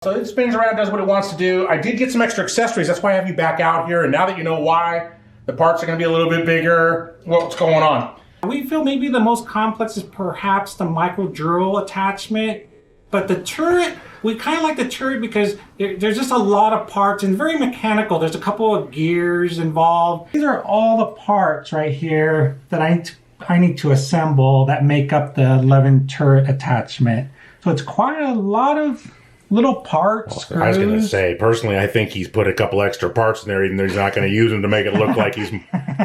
So it spins around, does what it wants to do. I did get some extra accessories. That's why I have you back out here. And now that you know why, the parts are going to be a little bit bigger. What's going on? We feel maybe the most complex is perhaps the micro drill attachment. But the turret, we kind of like the turret because there's just a lot of parts and very mechanical. There's a couple of gears involved. These are all the parts right here that I need to assemble that make up the Levin turret attachment. So it's quite a lot of little parts. Well, I was going to say, personally, I think he's put a couple extra parts in there, even though he's not going to use them to make it look like he's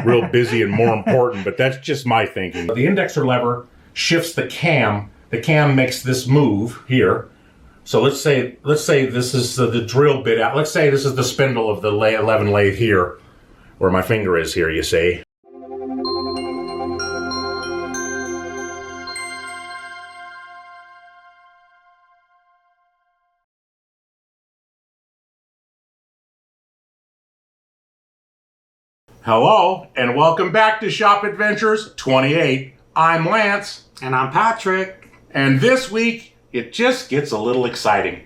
real busy and more important. But that's just my thinking. The indexer lever shifts the cam. The cam makes this move here. So let's say this is the drill bit out. Let's say this is the spindle of the Levin lathe here, where my finger is here, you see. Hello, and welcome back to Shop Adventures 28. I'm Lance. And I'm Patrick. And this week, it just gets a little exciting.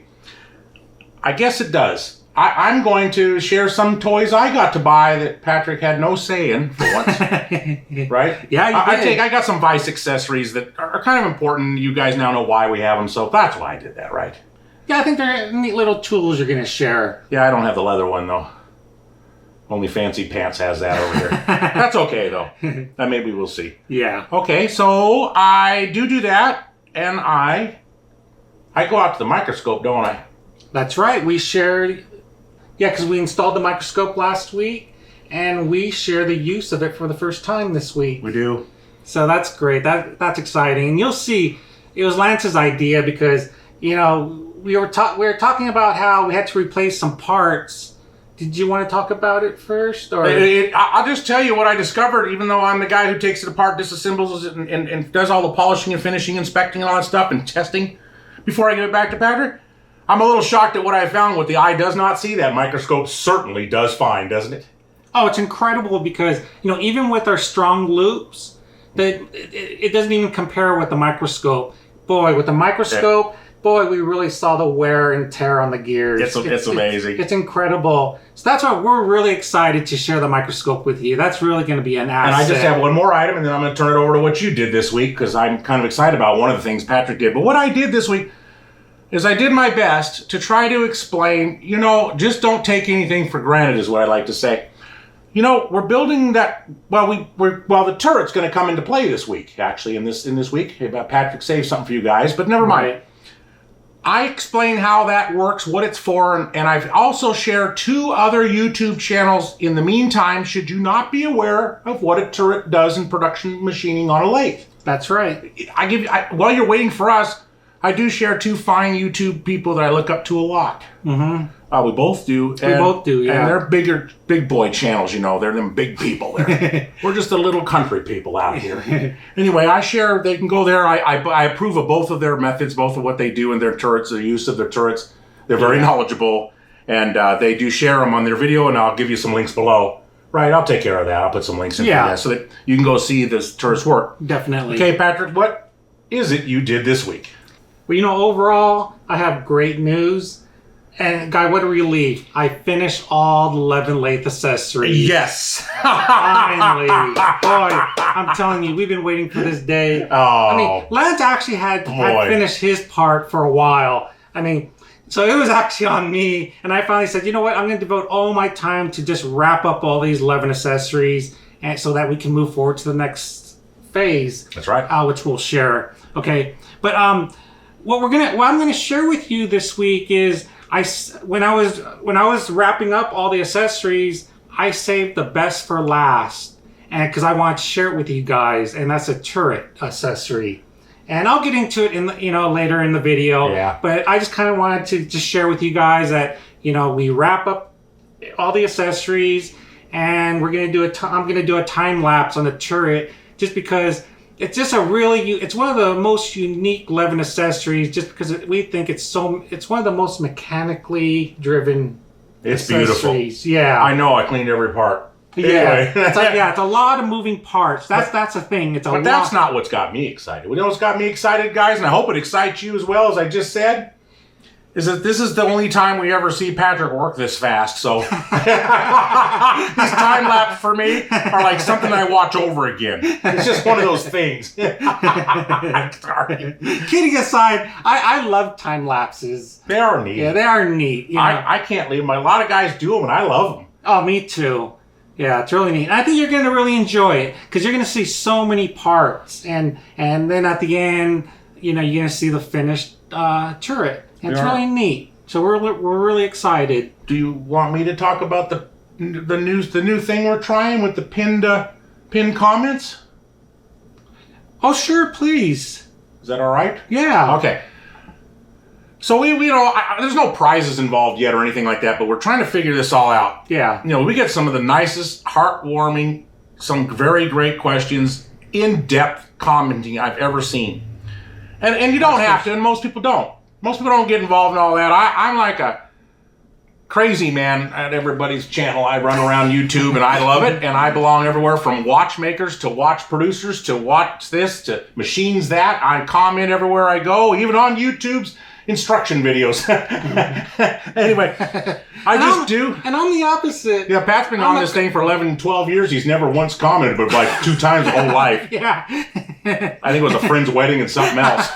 I guess it does. I'm going to share some toys I got to buy that Patrick had no say in for once. Right? Yeah, you did. I got some vise accessories that are kind of important. You guys now know why we have them, so that's why I did that, right? Yeah, I think they're neat little tools you're going to share. Yeah, I don't have the leather one, though. Only Fancy Pants has that over here. That's okay, though. Maybe we'll see. Yeah. Okay, so I do that, and I go out to the microscope, don't I? That's right. We shared, because we installed the microscope last week, and we share the use of it for the first time this week. We do. So that's great. That's exciting. And you'll see, it was Lance's idea because, we were talking about how we had to replace some parts. Did you want to talk about it first? Or I'll just tell you what I discovered, even though I'm the guy who takes it apart, disassembles it, and does all the polishing and finishing, inspecting and all that stuff, and testing before I give it back to Patrick. I'm a little shocked at what I found. What the eye does not see, that microscope certainly does find, doesn't it? Oh, it's incredible because, even with our strong loops, it doesn't even compare with the microscope. Boy, with the microscope... Yeah. Boy, we really saw the wear and tear on the gears. It's amazing. It's incredible. So that's why we're really excited to share the microscope with you. That's really going to be an asset. And I just have one more item, and then I'm going to turn it over to what you did this week, because I'm kind of excited about one of the things Patrick did. But what I did this week is I did my best to try to explain, just don't take anything for granted is what I like to say. We're building that, the turret's going to come into play this week, actually, in this week. Patrick saved something for you guys, but never mind. Right. I explain how that works, what it's for, and I've also shared 2 other YouTube channels in the meantime, should you not be aware of what a turret does in production machining on a lathe. That's right. While you're waiting for us, I do share 2 fine YouTube people that I look up to a lot. Mm-hmm. We both do. We both do, yeah. And they're big boy channels, They're them big people there. We're just the little country people out here. Anyway, I share, they can go there. I approve of both of their methods, both of what they do in their turrets, the use of their turrets. They're very knowledgeable, and they do share them on their video, and I'll give you some links below. Right, I'll take care of that. I'll put some links in for that so that you can go see this turret's work. Definitely. Okay, Patrick, what is it you did this week? Well, overall, I have great news. And, Guy, what a relief. I finished all the Levin Lathe accessories. Yes. Finally. Boy, I'm telling you, we've been waiting for this day. Oh. Lance actually had finished his part for a while. So it was actually on me. And I finally said, you know what? I'm going to devote all my time to just wrap up all these Levin accessories and so that we can move forward to the next phase. That's right. Which we'll share. Okay. But what I'm going to share with you this week is when I was wrapping up all the accessories, I saved the best for last, and because I want to share it with you guys, and that's a turret accessory. And I'll get into it later in the video. Yeah. But I just kind of wanted to just share with you guys that we wrap up all the accessories, and I'm going to do a time lapse on the turret just because. It's just it's one of the most unique Levin accessories just because we think it's one of the most mechanically driven accessories. Beautiful. Yeah. I know, I cleaned every part. Yeah. Anyway. It's a lot of moving parts. That's the thing. But that's not what's got me excited. You know what's got me excited, guys? And I hope it excites you as well, as I just said? is that this is the only time we ever see Patrick work this fast, so these time lapse for me are like something I watch over again. It's just one of those things. Sorry. Kidding aside, I love time lapses. They are neat. Yeah, they are neat. You know? I can't leave them. A lot of guys do them, and I love them. Oh, me too. Yeah, it's really neat. And I think you're going to really enjoy it because you're going to see so many parts, and then at the end, you're going to see the finished turret. And it's really neat. So we're really excited. Do you want me to talk about the new thing we're trying with the pinned comments? Oh, sure, please. Is that all right? Yeah. Okay. So we there's no prizes involved yet or anything like that, but we're trying to figure this all out. Yeah. We get some of the nicest, heartwarming, some very great questions, in-depth commenting I've ever seen. And you don't have to, and most people don't. Most people don't get involved in all that. I'm like a crazy man at everybody's channel. I run around YouTube, and I love it, and I belong everywhere from watchmakers to watch producers to watch this to machines that. I comment everywhere I go, even on YouTube's instruction videos. Anyway, I do. And I'm the opposite. Yeah, Pat's been on this thing for 11, 12 years. He's never once commented, but like 2 times the whole life. Yeah. I think it was a friend's wedding and something else.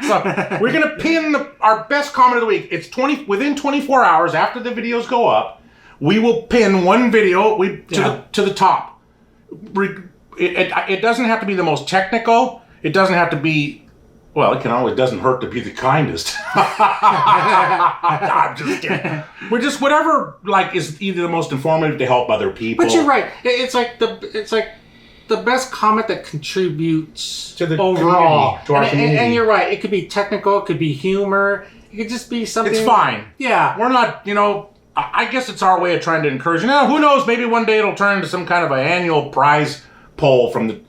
So we're going to pin our best comment of the week. It's within 24 hours after the videos go up. We will pin one video to the top. It doesn't have to be the most technical. It doesn't have to be... Well, it doesn't hurt to be the kindest. I'm just kidding. We're just whatever is either the most informative to help other people. But you're right. It's like the best comment that contributes to the overall community, to our community. And you're right. It could be technical. It could be humor. It could just be something. It's fine. Yeah. We're not. I guess it's our way of trying to encourage. Now, who knows? Maybe one day it'll turn into some kind of an annual prize poll from the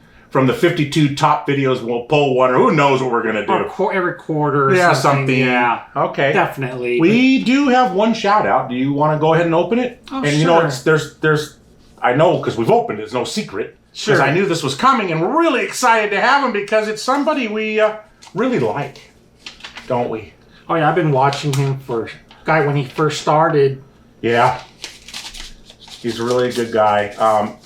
52 top videos. We'll pull one, or who knows what we're going to do. Or every quarter or something. Yeah. Okay. Definitely. We do have one shout out. Do you want to go ahead and open it? Oh, and sure. There's I know because we've opened it. It's no secret. Sure. Because I knew this was coming, and we're really excited to have him because it's somebody we really like, don't we? Oh yeah, I've been watching him when he first started. Yeah. He's a really good guy.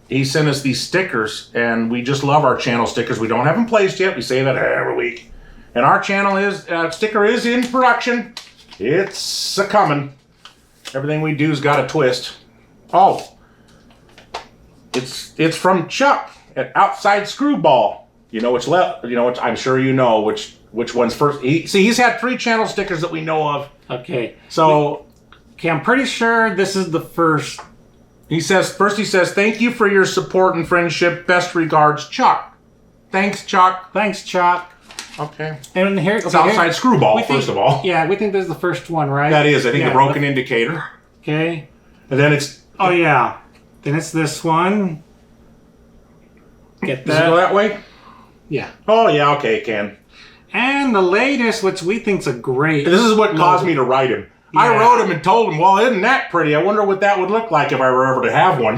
He sent us these stickers, and we just love our channel stickers. We don't have them placed yet. We say that every week. And our channel sticker is in production. It's a-coming. Everything we do's got a twist. Oh. It's from Chuck at Outside-Screwball. I'm sure you know which one's first. He's had 3 channel stickers that we know of. Okay. So, I'm pretty sure this is the first. He says, thank you for your support and friendship. Best regards, Chuck. Thanks, Chuck. Thanks, Chuck. Okay. And here it's Outside-Screwball, first of all. Yeah, we think this is the first one, right? That is, I think, the broken indicator. Okay. And then it's... Oh, yeah. Then it's this one. Get that. Does it go that way? Yeah. Oh, yeah, okay, it can. And the latest, which we think's a great... This is what caused me to write him. Yeah. I wrote him and told him, well, isn't that pretty? I wonder what that would look like if I were ever to have one.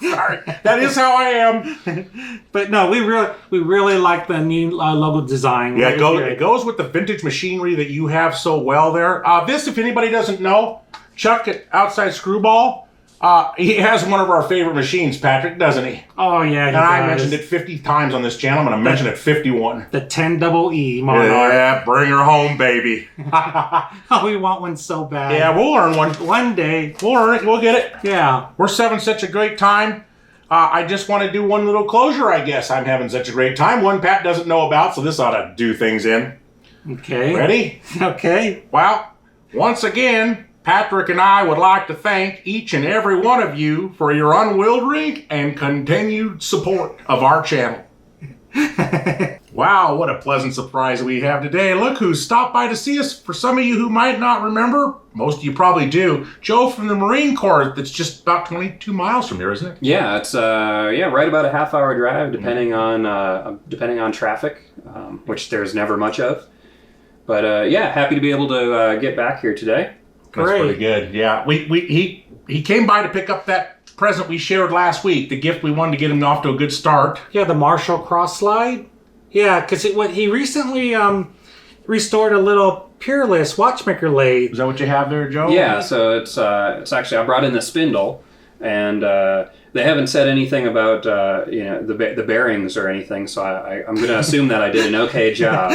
Sorry. That is how I am. But no, we really like the new logo design. Yeah, it goes with the vintage machinery that you have so well there. This, if anybody doesn't know, Chuck at Outside-Screwball, he has one of our favorite machines, Patrick, doesn't he? Oh, yeah, And I mentioned it 50 times on this channel. I'm going to mention it 51. The 10EE Monarch. Yeah, bring her home, baby. Oh, we want one so bad. Yeah, we'll earn one. One day. We'll earn it. We'll get it. Yeah. We're having such a great time. I just want to do one little closure, I guess. I'm having such a great time. One Pat doesn't know about, so this ought to do things in. Okay. Ready? Okay. Well, once again... Patrick and I would like to thank each and every one of you for your unwavering and continued support of our channel. Wow, what a pleasant surprise we have today. Look who's stopped by to see us. For some of you who might not remember, most of you probably do, Joe from the Marine Corps, that's just about 22 miles from here, isn't it? Yeah, it's right about a half-hour drive, depending on traffic, which there's never much of. But happy to be able to get back here today. That's pretty good. Yeah, he came by to pick up that present we shared last week. The gift we wanted to get him off to a good start. Yeah, the Marshall cross slide. Yeah, because he recently restored a little Peerless watchmaker lathe. Is that what you have there, Joe? Yeah, so it's actually, I brought in the spindle, and they haven't said anything about the bearings or anything, so I'm going to assume that I did an okay job.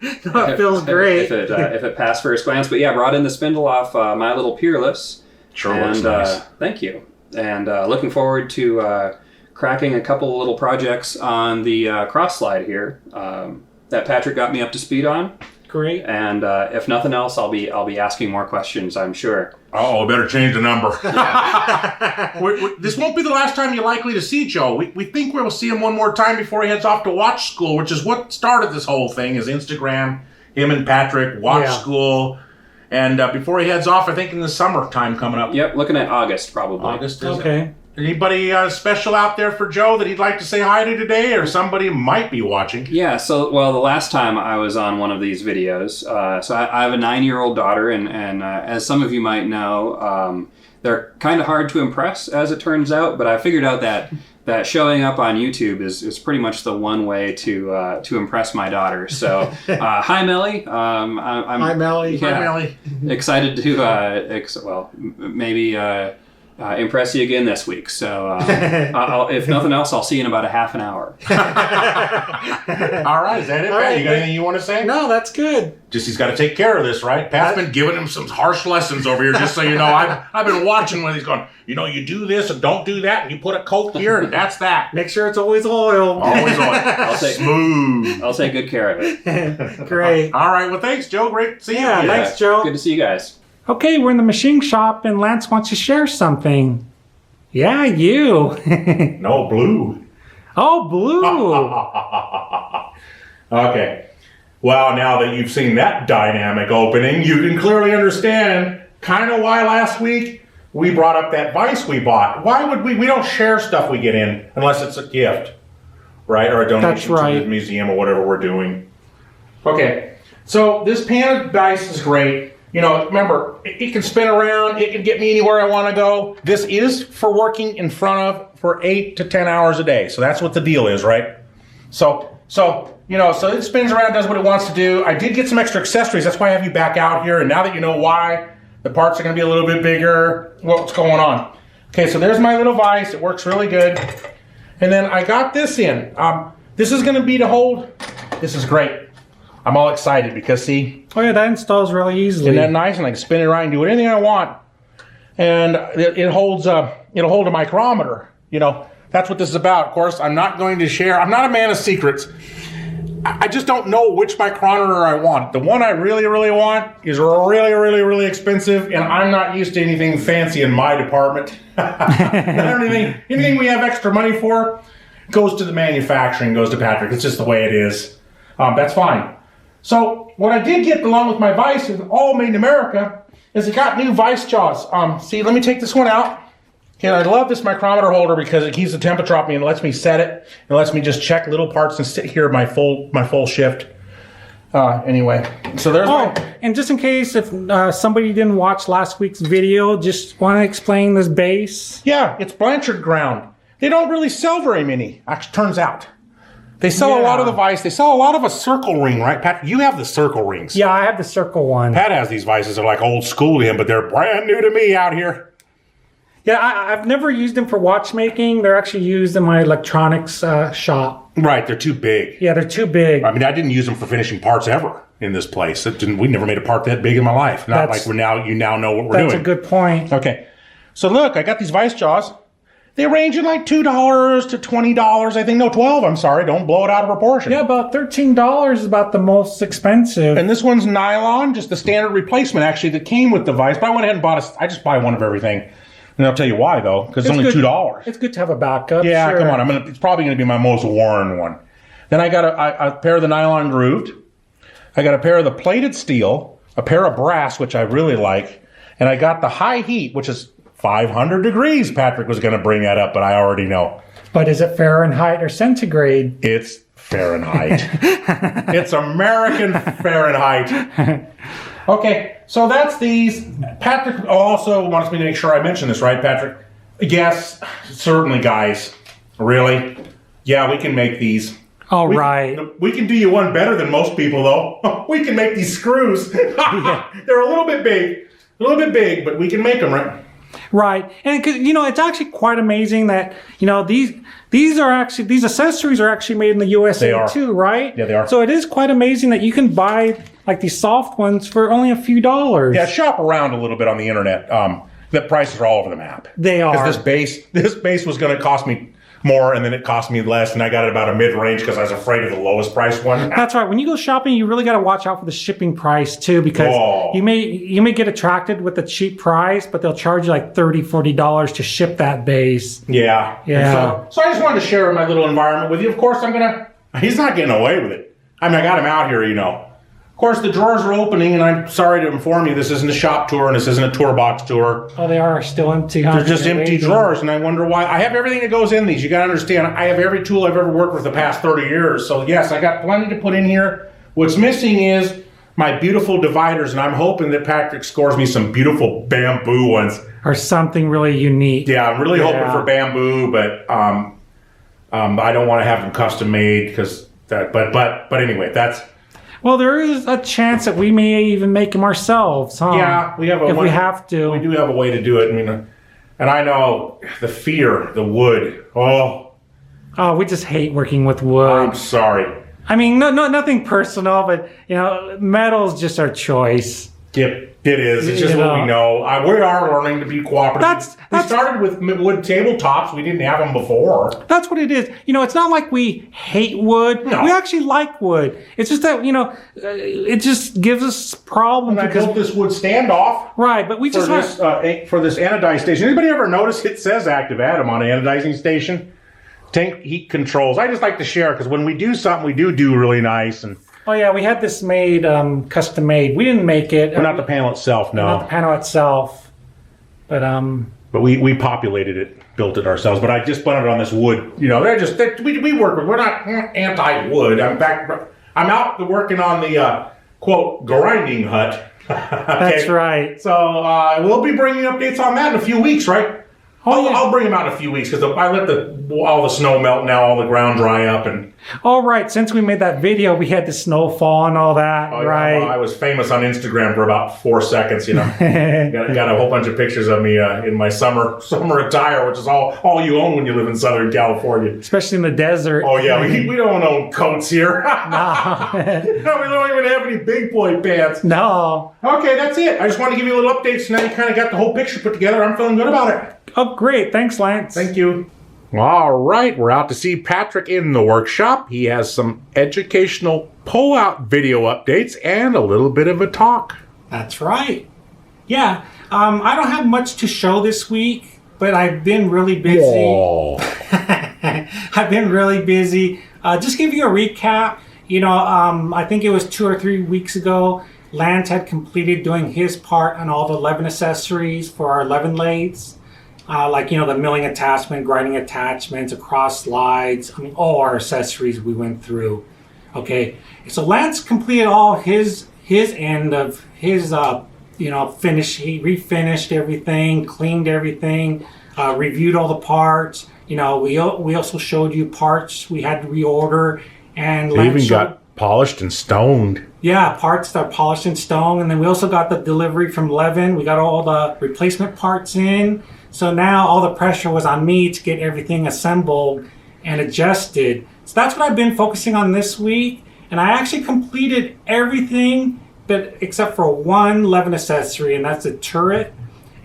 It feels great. If it passed first glance. But yeah, brought in the spindle off my little Peerless. Sure looks nice. Thank you. And looking forward to cracking a couple little projects on the cross slide here that Patrick got me up to speed on. Great. And if nothing else, I'll be asking more questions, I'm sure. Oh, better change the number. This won't be the last time you're likely to see Joe. We think we'll see him one more time before he heads off to watch school, which is what started this whole thing, is Instagram, him and Patrick, watch school. And before he heads off, I think in the summertime coming up. Yep, looking at August, probably. August, is Okay. it? Anybody special out there for Joe that he'd like to say hi to today, or somebody might be watching? Yeah, so, well, the last time I was on one of these videos, so I have a 9-year-old daughter, and as some of you might know, they're kind of hard to impress, as it turns out, but I figured out that showing up on YouTube is pretty much the one way to impress my daughter. So, hi, Melly. Hi, Melly. Yeah, Hi, Melly. excited to, maybe... impress you again this week. So, if nothing else, I'll see you in about a half an hour. All right, is that it, Pat? You got anything you want to say? No, that's good. Just he's got to take care of this, right? Pat's been giving him some harsh lessons over here, just so you know. I've been watching when he's going, you do this and don't do that, and you put a coat here, and that's that. Make sure it's always oil. Always on. Smooth. I'll take good care of it. Great. All right, well, thanks, Joe. Great to see you. Yeah, thanks, Joe. Good to see you guys. Okay, we're in the machine shop, and Lance wants to share something. Yeah, you. No, blue. Oh, blue. Okay. Well, now that you've seen that dynamic opening, you can clearly understand kind of why last week we brought up that vise we bought. Why would we don't share stuff we get in unless it's a gift, right? Or a donation to the museum or whatever we're doing. Okay. So this PanaVise is great. Remember, it can spin around. It can get me anywhere I want to go. This is for working in front of for 8 to 10 hours a day. So that's what the deal is, right? So it spins around, does what it wants to do. I did get some extra accessories. That's why I have you back out here. And now that you know why, the parts are going to be a little bit bigger. What's going on? Okay, so there's my little vise. It works really good. And then I got this in. This is going to be to hold. This is great. I'm all excited because, see? Oh, yeah, that installs really easily. Isn't that nice? And I can spin it around and do anything I want. And it holds, it'll hold a micrometer. That's what this is about. Of course, I'm not going to share. I'm not a man of secrets. I just don't know which micrometer I want. The one I really, really want is really, really, really expensive, and I'm not used to anything fancy in my department. Anything we have extra money for goes to the manufacturing, goes to Patrick. It's just the way it is. That's fine. So what I did get along with my vise, is all made in America, is it got new vise jaws. See, let me take this one out. And I love this micrometer holder because it keeps the temperature off me and lets me set it. It lets me just check little parts and sit here my full shift. Anyway, so there's and just in case if somebody didn't watch last week's video, just want to explain this base? Yeah, it's Blanchard ground. They don't really sell very many, actually, turns out. They sell a lot of the vise. They sell a lot of a circle ring, right, Pat? You have the circle rings. Yeah, I have the circle one. Pat has these vises. They're like old school to him, but they're brand new to me out here. Yeah, I've never used them for watchmaking. They're actually used in my electronics shop. Right, they're too big. Yeah, they're too big. I mean, I didn't use them for finishing parts ever in this place. We never made a part that big in my life. Not like you now know what we're doing. That's a good point. Okay, so look, I got these vise jaws. They range in like $2 to $20, I think. No, $12, I'm sorry. Don't blow it out of proportion. Yeah, about $13 is about the most expensive. And this one's nylon, just the standard replacement, actually, that came with the vise. But I went ahead and bought I just buy one of everything. And I'll tell you why, though, because it's only $2. It's good to have a backup. Yeah, sure. come on. It's probably going to be my most worn one. Then I got a pair of the nylon grooved. I got a pair of the plated steel, a pair of brass, which I really like. And I got the high heat, which is 500 degrees. Patrick was going to bring that up, but I already know. But is it Fahrenheit or centigrade? It's Fahrenheit. It's American Fahrenheit. Okay, so that's these. Patrick also wants me to make sure I mention this, right, Patrick? Yes, certainly, guys. Really? Yeah, we can make these. Oh, right. We can do you one better than most people, though. We can make these screws. They're a little bit big, but we can make them, right? Right, and it's actually quite amazing that these accessories are actually made in the USA too, right? Yeah, they are. So it is quite amazing that you can buy like these soft ones for only a few dollars. Yeah, shop around a little bit on the internet. The prices are all over the map. They are. Because this base was going to cost me more, and then it cost me less, and I got it about a mid-range because I was afraid of the lowest price one. That's right. When you go shopping, you really got to watch out for the shipping price too, because you may get attracted with the cheap price, but they'll charge you like $30-$40 to ship that base. Yeah. So I just wanted to share my little environment with you. Of course, he's not getting away with it. I mean, I got him out here, Of course, the drawers are opening, and I'm sorry to inform you, this isn't a shop tour, and this isn't a tour box tour. Oh, they are still empty, huh? They're just empty drawers, and I wonder why. I have everything that goes in these. You got to understand, I have every tool I've ever worked with the past 30 years. So, yes, I got plenty to put in here. What's missing is my beautiful dividers, and I'm hoping that Patrick scores me some beautiful bamboo ones. Or something really unique. Yeah, I'm really hoping for bamboo, but I don't want to have them custom made, but anyway, that's... Well, there is a chance that we may even make them ourselves, huh? Yeah, we have we have to. We do have a way to do it. I mean, and I know the wood. Oh, we just hate working with wood. I'm sorry. I mean, nothing personal, but metal's just our choice. Yep. It is. It's just what we know. We are learning to be cooperative. We started with wood tabletops. We didn't have them before. That's what it is. It's not like we hate wood. No. We actually like wood. It's just that, it just gives us problems. And I built this wood standoff. Right, but we just for this anodizing station. Anybody ever notice it says active atom on an anodizing station? Tank heat controls. I just like to share because when we do something, we do really nice. And oh yeah, we had this made, custom made. We didn't make it. But not the panel itself, no. Not the panel itself, but we populated it, built it ourselves. But I just put it on this wood. We work with. We're not anti-wood. In fact, I'm out working on the quote grinding hut. Okay? That's right. So we'll be bringing updates on that in a few weeks, right? I'll bring them out in a few weeks because I let all the snow melt now, all the ground dry up, and all right. Since we made that video, we had the snowfall and all that, right? Yeah, well, I was famous on Instagram for about 4 seconds. got a whole bunch of pictures of me in my summer attire, which is all you own when you live in Southern California, especially in the desert. Oh yeah, we don't own coats here. No. No, we don't even have any big boy pants. No. Okay, that's it. I just want to give you a little update, so now you kind of got the whole picture put together. I'm feeling good about it. Oh, great. Thanks, Lance. Thank you. All right, we're out to see Patrick in the workshop. He has some educational pull-out video updates and a little bit of a talk. That's right. Yeah, I don't have much to show this week, but I've been really busy. Whoa. I've been really busy. Just give you a recap. I think it was 2 or 3 weeks ago, Lance had completed doing his part on all the Levin accessories for our Levin lathes. The milling attachment, grinding attachments, across slides. I mean, all our accessories we went through. Okay, so Lance completed all his end of his, finish. He refinished everything, cleaned everything, reviewed all the parts. We also showed you parts we had to reorder, and they even got polished and stoned. Yeah, parts that are polished and stoned, and then we also got the delivery from Levin. We got all the replacement parts in. So now all the pressure was on me to get everything assembled and adjusted. So that's what I've been focusing on this week. And I actually completed everything except for one Levin accessory, and that's the turret.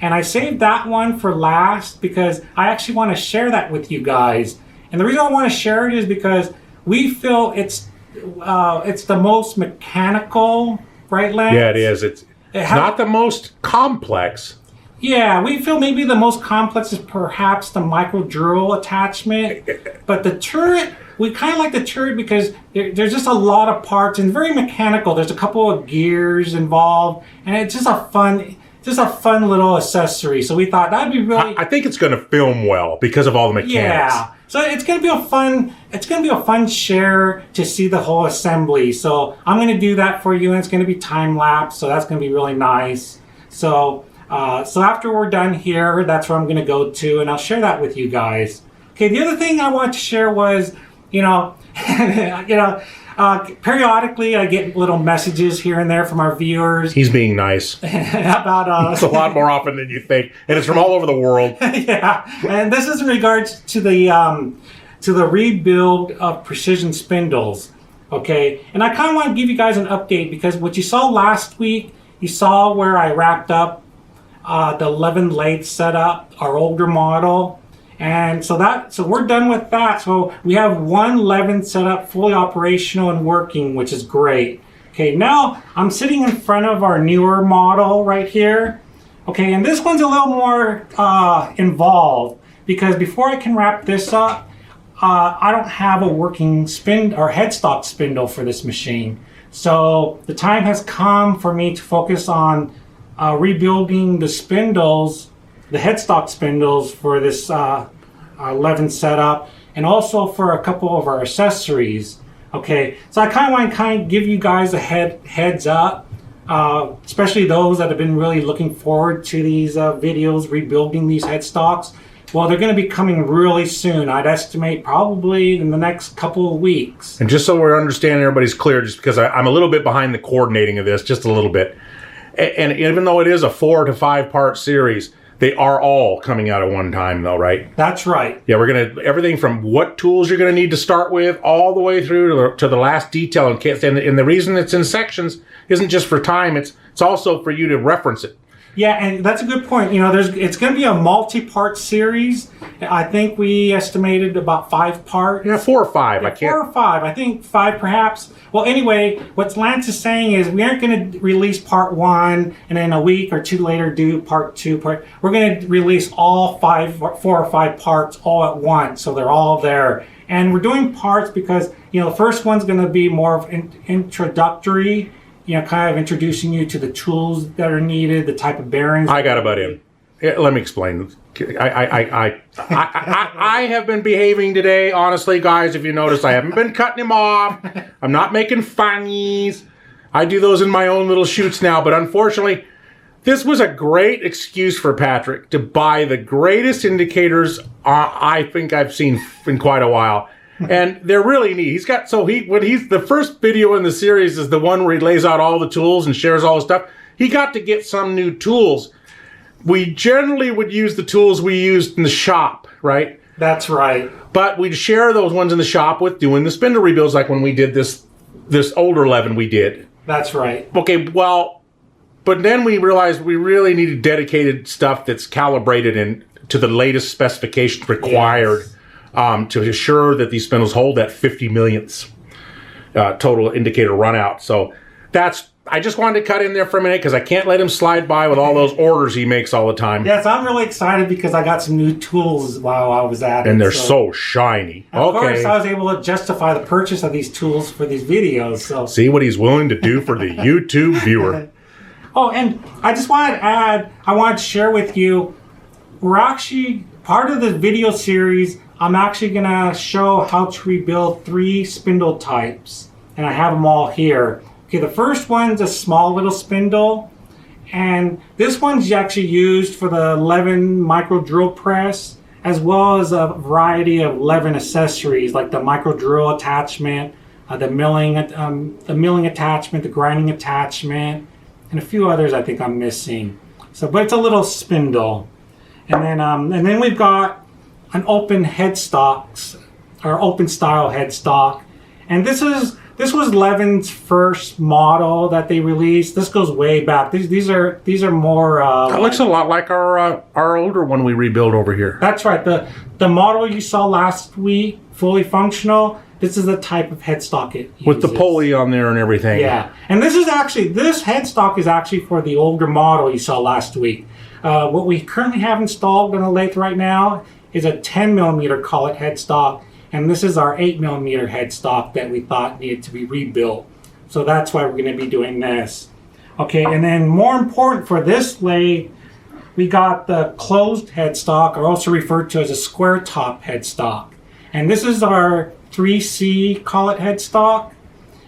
And I saved that one for last because I actually want to share that with you guys. And the reason I want to share it is because we feel it's the most mechanical, right, Lance? Yeah, it is. It's not the most complex. Yeah, we feel maybe the most complex is perhaps the micro drill attachment, but the turret, we kind of like the turret because there's just a lot of parts and very mechanical. There's a couple of gears involved, and it's just a fun little accessory. So we thought that'd be really. I think it's going to film well because of all the mechanics. Yeah, so it's going to be a fun share to see the whole assembly. So I'm going to do that for you, and it's going to be time lapse. So that's going to be really nice. So after we're done here, that's where I'm going to go to, and I'll share that with you guys. Okay, the other thing I wanted to share was you know, periodically I get little messages here and there from our viewers. He's being nice. About It's a lot more often than you think, and it's from all over the world. Yeah, and this is in regards to the rebuild of precision spindles. Okay, and I kind of want to give you guys an update because what you saw last week, you saw where I wrapped up the Levin Lathe setup, our older model. And so we're done with that. So we have one Levin setup fully operational and working, which is great. Okay, now I'm sitting in front of our newer model right here. Okay, and this one's a little more involved because before I can wrap this up, I don't have a working headstock spindle for this machine. So the time has come for me to focus on rebuilding the spindles, the headstock spindles for this Levin setup, and also for a couple of our accessories. Okay, so I kind of want to give you guys a heads up, especially those that have been really looking forward to these videos rebuilding these headstocks. Well, they're going to be coming really soon. I'd estimate probably in the next couple of weeks. And just so we're understanding, everybody's clear, just because I'm a little bit behind the coordinating of this, just a little bit. And even though it is a 4 to 5 part series, they are all coming out at one time, though, right? That's right. Yeah, we're gonna everything from what tools you're gonna need to start with, all the way through to the last detail and kits. And the reason it's in sections isn't just for time; it's also for you to reference it. Yeah, and that's a good point. You know, it's going to be a multi-part series. I think we estimated about 5 parts. Yeah, 4 or 5. Yeah, I can't. 4 or 5. I think 5 perhaps. Well, anyway, what Lance is saying is we aren't going to release part 1 and then a week or 2 later do part 2. We're going to release all 4 or 5 parts all at once, so they're all there. And we're doing parts because the first one's going to be more of introductory. Kind of introducing you to the tools that are needed, the type of bearings. I got to butt in. Let me explain. I have been behaving today, honestly, guys. If you notice, I haven't been cutting him off. I'm not making funnies. I do those in my own little shoots now, but unfortunately, this was a great excuse for Patrick to buy the greatest indicators I think I've seen in quite a while. And they're really neat. The first video in the series is the one where he lays out all the tools and shares all the stuff. He got to get some new tools. We generally would use the tools we used in the shop, right? That's right. But we'd share those ones in the shop with doing the spindle rebuilds, like when we did this older Levin we did. That's right. Okay, well, but then we realized we really needed dedicated stuff that's calibrated to the latest specifications required. Yes. To assure that these spindles hold that 50 millionths total indicator run out. So I just wanted to cut in there for a minute because I can't let him slide by with all those orders he makes all the time. Yes, I'm really excited because I got some new tools while I was at it. And they're so shiny. Of course, I was able to justify the purchase of these tools for these videos. So see what he's willing to do for the YouTube viewer. Oh, and I just wanted to add, I wanted to share with you, we're actually part of the video series. I'm actually going to show how to rebuild 3 spindle types, and I have them all here. Okay, the first one's a small little spindle, and this one's actually used for the Levin micro drill press, as well as a variety of Levin accessories like the micro drill attachment, the milling attachment, the grinding attachment, and a few others I think I'm missing. But it's a little spindle, and then we've got an open headstocks or open style headstock, and this was Levin's first model that they released. This goes way back. These are more. That looks a lot like our older one we rebuilt over here. That's right. The model you saw last week, fully functional. This is the type of headstock it uses. With the pulley on there and everything. Yeah, and this headstock is actually for the older model you saw last week. What we currently have installed on the lathe right now is a 10 millimeter collet headstock, and this is our 8 millimeter headstock that we thought needed to be rebuilt. So that's why we're going to be doing this. Okay, and then more important for this lathe, we got the closed headstock, or also referred to as a square top headstock. And this is our 3C collet headstock,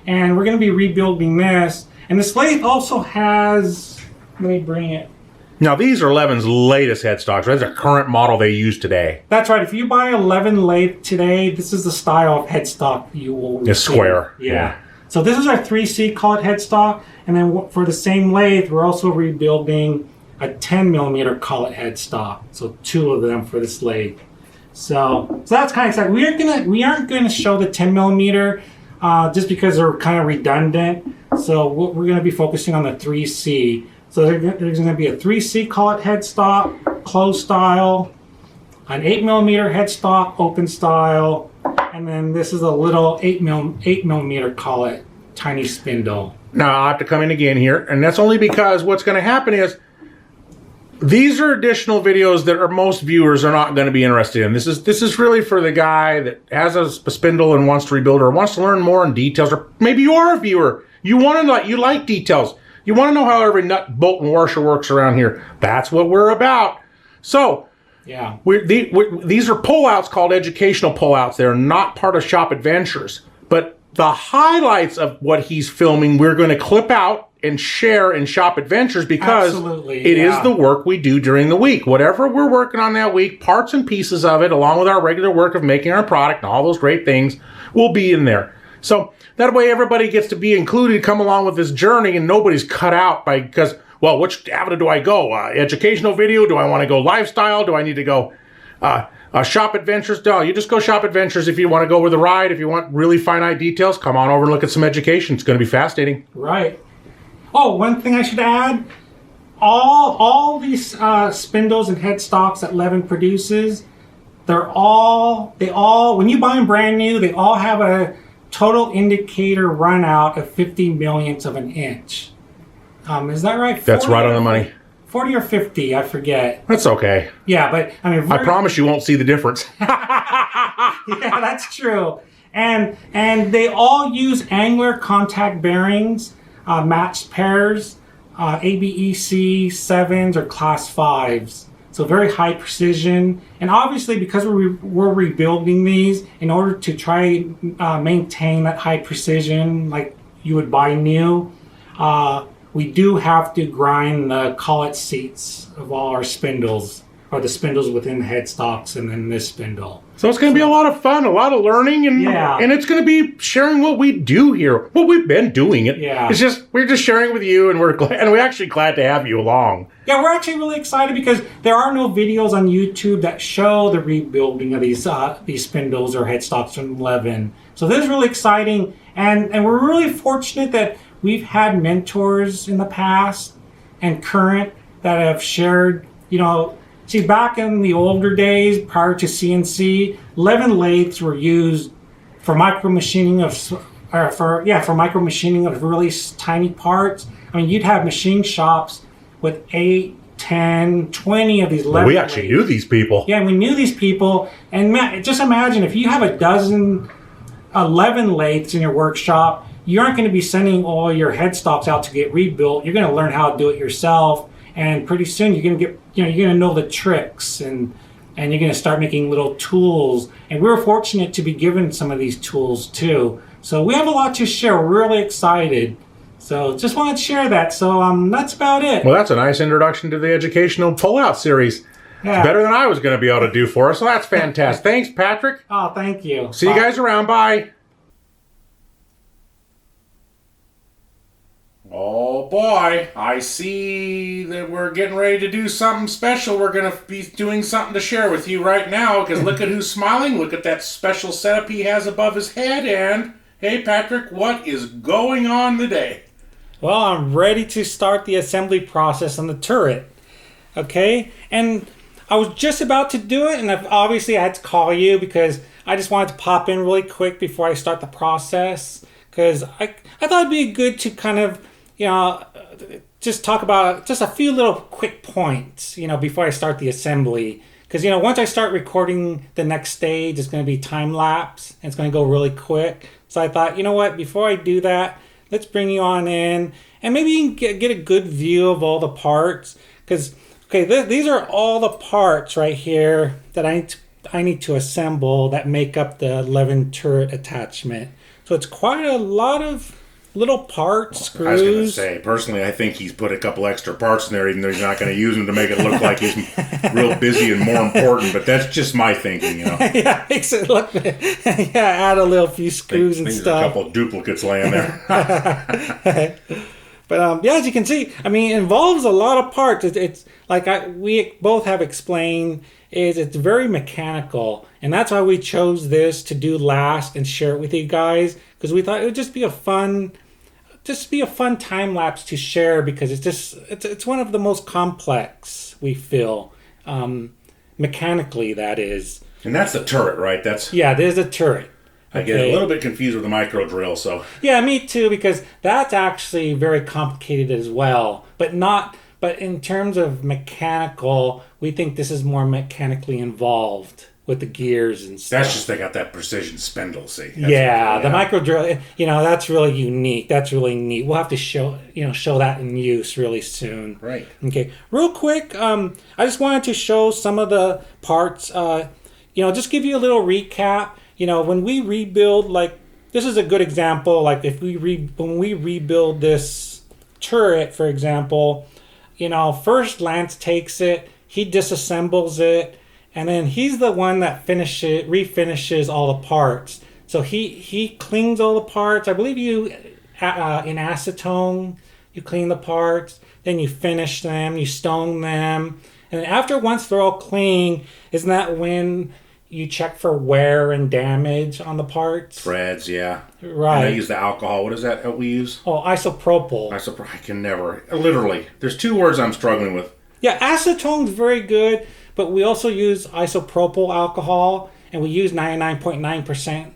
and we're going to be rebuilding this. And this lathe also has, let me bring it. Now, these are Levin's latest headstocks. That's a current model they use today. That's right. If you buy a Levin Lathe today, this is the style of headstock you will receive. It's square. Yeah. So this is our 3C collet headstock. And then for the same lathe, we're also rebuilding a 10 millimeter collet headstock. So 2 of them for this lathe. So that's kind of exciting. We aren't gonna show the 10 millimeter just because they're kind of redundant. So we're gonna be focusing on the 3C. So there's going to be a 3C collet headstock, closed style, an 8 millimeter headstock, open style, and then this is a little 8 millimeter collet, tiny spindle. Now, I'll have to come in again here, and that's only because what's going to happen is these are additional videos that most viewers are not going to be interested in. This is really for the guy that has a spindle and wants to rebuild or wants to learn more in details, or maybe you are a viewer. You like details. You want to know how every nut, bolt, and washer works around here. That's what we're about. So, yeah, these are pullouts called educational pullouts. They're not part of Shop Adventures. But the highlights of what he's filming, we're going to clip out and share in Shop Adventures because it is the work we do during the week. Whatever we're working on that week, parts and pieces of it, along with our regular work of making our product and all those great things, will be in there. So that way everybody gets to be included, come along with this journey, and nobody's cut out because, well, which avenue do I go? Educational video? Do I want to go lifestyle? Do I need to go Shop Adventures? No, you just go Shop Adventures if you want to go with the ride. If you want really finite details, come on over and look at some education. It's going to be fascinating. Right. Oh, one thing I should add, all these spindles and headstocks that Levin produces, they all, when you buy them brand new, they all have a total indicator run out of 50 millionths of an inch. Is that right? That's right on the money. 40 or 50, I forget. That's okay. Yeah, but I mean, I promise you won't see the difference. Yeah, that's true. And they all use angular contact bearings, matched pairs, ABEC 7s or class 5s. So very high precision. And obviously, because we're rebuilding these, in order to try maintain that high precision like you would buy new, we do have to grind the collet seats of all our spindles, or the spindles within the headstocks, and then this spindle. So it's going to be a lot of fun, a lot of learning, and it's going to be sharing what we do here, what we've been doing. It's just we're just sharing with you, and we're actually glad to have you along. Yeah, we're actually really excited because there are no videos on YouTube that show the rebuilding of these spindles or headstocks from Levin. So this is really exciting, and we're really fortunate that we've had mentors in the past and current that have shared, see, back in the older days, prior to CNC, Levin lathes were used for micromachining of really tiny parts. I mean, you'd have machine shops with 8, 10, 20 of these Levin We actually knew these people. Yeah, we knew these people. And just imagine if you have a dozen Levin lathes in your workshop, you aren't going to be sending all your headstocks out to get rebuilt. You're going to learn how to do it yourself. And pretty soon you're going to get, you're going to know the tricks, and you're going to start making little tools. And we're fortunate to be given some of these tools too. So we have a lot to share. We're really excited. So just wanted to share that. So that's about it. Well, that's a nice introduction to the educational pullout series. Yeah. It's better than I was going to be able to do for us. So that's fantastic. Thanks, Patrick. Oh, thank you. See you guys around. Bye. Oh boy, I see that we're getting ready to do something special. We're going to be doing something to share with you right now, because look at who's smiling. Look at that special setup he has above his head. And, hey Patrick, what is going on today? Well, I'm ready to start the assembly process on the turret. Okay? And I was just about to do it, and obviously I had to call you because I just wanted to pop in really quick before I start the process, because I thought it'd be good to kind of, just talk about just a few little quick points, before I start the assembly. Because, once I start recording the next stage, it's going to be time lapse, and it's going to go really quick. So I thought, before I do that, let's bring you on in, and maybe you can get a good view of all the parts. Because, these are all the parts right here that I need to assemble that make up the Levin turret attachment. So it's quite a lot of little parts, I was going to screws. say, personally, I think he's put a couple extra parts in there, even though he's not going to use them to make it look like he's real busy and more important. But that's just my thinking, Yeah, makes it look. Yeah, add a little few screws and There's stuff. a couple of duplicates laying there. But yeah, as you can see, I mean, it involves a lot of parts. It's like we both have explained, it's very mechanical, and that's why we chose this to do last and share it with you guys, because we thought it would just be a fun time lapse to share, because it's one of the most complex, we feel, mechanically, that is. And that's the turret, right? There's a turret. I get a little bit confused with the micro drill, so. Yeah, me too, because that's actually very complicated as well. But in terms of mechanical, we think this is more mechanically involved with the gears and stuff. That's just they got that precision spindle, see? The micro drill, that's really unique. That's really neat. We'll have to show that in use really soon. Right. Okay. Real quick, I just wanted to show some of the parts. Just give you a little recap. When we rebuild, like, this is a good example. Like, when we rebuild this turret, for example, first Lance takes it, he disassembles it, and then he's the one that refinishes all the parts. So he cleans all the parts. I believe you, in acetone, you clean the parts, then you finish them, you stone them, and then once they're all clean, isn't that when you check for wear and damage on the parts? Threads, yeah. Right. And I use the alcohol. What is that we use? Oh, isopropyl. I can never. Literally. There's two words I'm struggling with. Yeah, acetone's very good, but we also use isopropyl alcohol, and we use 99.9%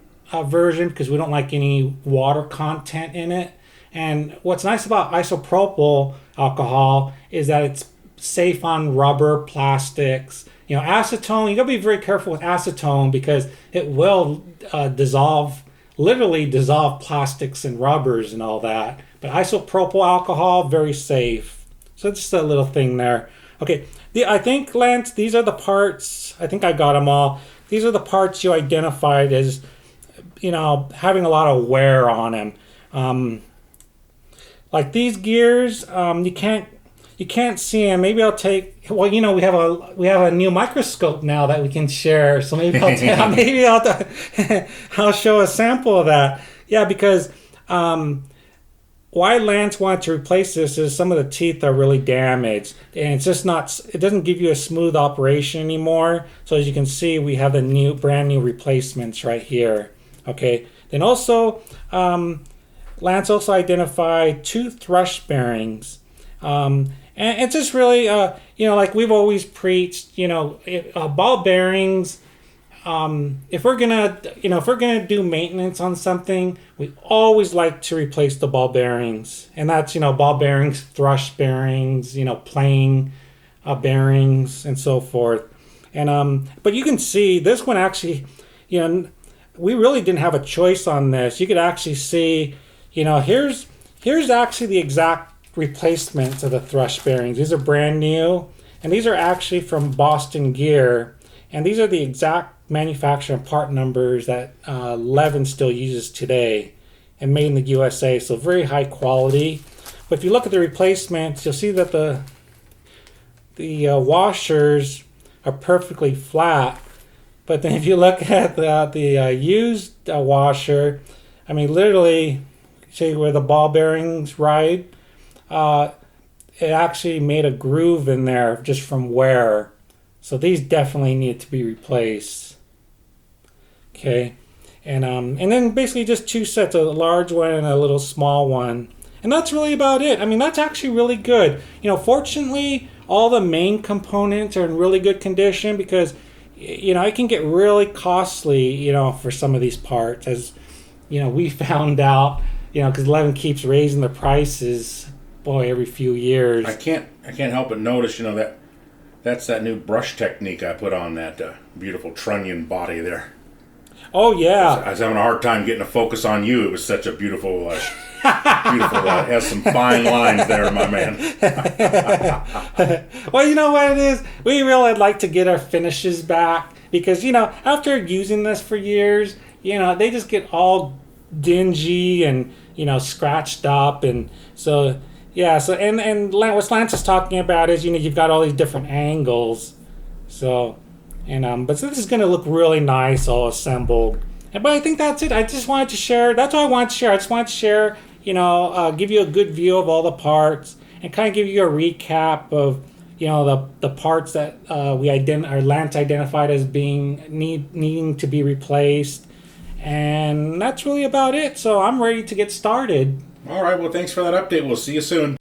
version because we don't like any water content in it. And what's nice about isopropyl alcohol is that it's safe on rubber, plastics. Acetone, you gotta be very careful with acetone because it will literally dissolve plastics and rubbers and all that. But isopropyl alcohol, very safe. So just a little thing there. Okay, I think, Lance, these are the parts. I think I got them all. These are the parts you identified as, having a lot of wear on them. Like these gears, you can't see them. Maybe I'll take. Well, we have a new microscope now that we can share. So maybe I'll show a sample of that. Yeah, because why Lance wanted to replace this is some of the teeth are really damaged, and it's just not. It doesn't give you a smooth operation anymore. So as you can see, we have the brand new replacements right here. Okay. Then also, Lance also identified 2 thrush bearings. And it's just really, like we've always preached, ball bearings. If we're gonna do maintenance on something, we always like to replace the ball bearings, and that's ball bearings, thrush bearings, plain bearings, and so forth. And but you can see this one actually, we really didn't have a choice on this. You could actually see, here's actually the exact replacements of the thrush bearings. These are brand new, and these are actually from Boston Gear, and these are the exact manufacturer and part numbers that Levin still uses today, and made in the USA, so very high quality. But if you look at the replacements, you'll see that the washers are perfectly flat, but then if you look at the used washer, I mean, literally, see where the ball bearings ride, it actually made a groove in there just from wear. So these definitely need to be replaced. Okay. And then basically just 2 sets, a large one and a little small one. And that's really about it. I mean, that's actually really good. Fortunately, all the main components are in really good condition because, it can get really costly, for some of these parts, as, we found out, because Levin keeps raising the prices, every few years. I can't help but notice, that's that new brush technique I put on that beautiful trunnion body there. Oh yeah. I was having a hard time getting a focus on you. It was such a beautiful, has some fine lines there, my man. Well, you know what it is? We really like to get our finishes back because, after using this for years, they just get all dingy and scratched up, and so yeah. So and what Lance is talking about is you've got all these different angles. So but so this is gonna look really nice all assembled. But I think that's it. I just wanted to share. That's what I want to share. I just want to share. Give you a good view of all the parts and kind of give you a recap of the parts that Lance identified as needing to be replaced, and that's really about it. So I'm ready to get started. All right, well, thanks for that update. We'll see you soon.